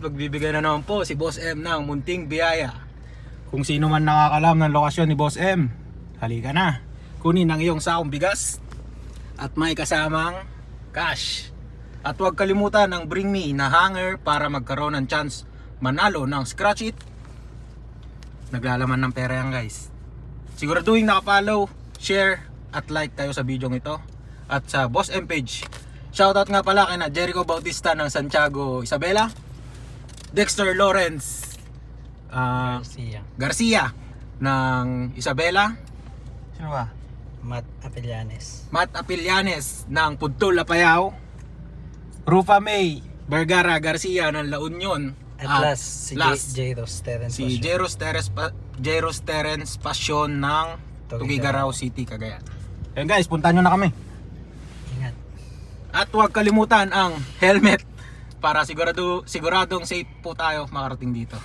magbibigay na naman po si Boss M ng munting biyaya. Kung sino man nakakalam ng lokasyon ni Boss M, halika na. Kunin ang iyong sakong bigas at may kasamang cash. At huwag kalimutan ang Bring Me na hanger para magkaroon ng chance manalo ng scratch it. Naglalaman ng pera yan guys. Siguraduhin nakapollow, share at like kayo sa video ito at sa Boss M page. Shoutout nga pala kay na Jericho Bautista ng Santiago Isabela, Dexter Lawrence Garcia ng Isabela. Sino ba? Matt Apelianes ng Pudtol, Apayao, Rufa May Vergara Garcia ng La Union. At last, si Jeros Terence Passion ng Tugigaraw City, Cagayan. Ayan guys, puntahan nyo na kami. Ingat. At huwag kalimutan ang helmet para siguradong safe po tayo makarating dito.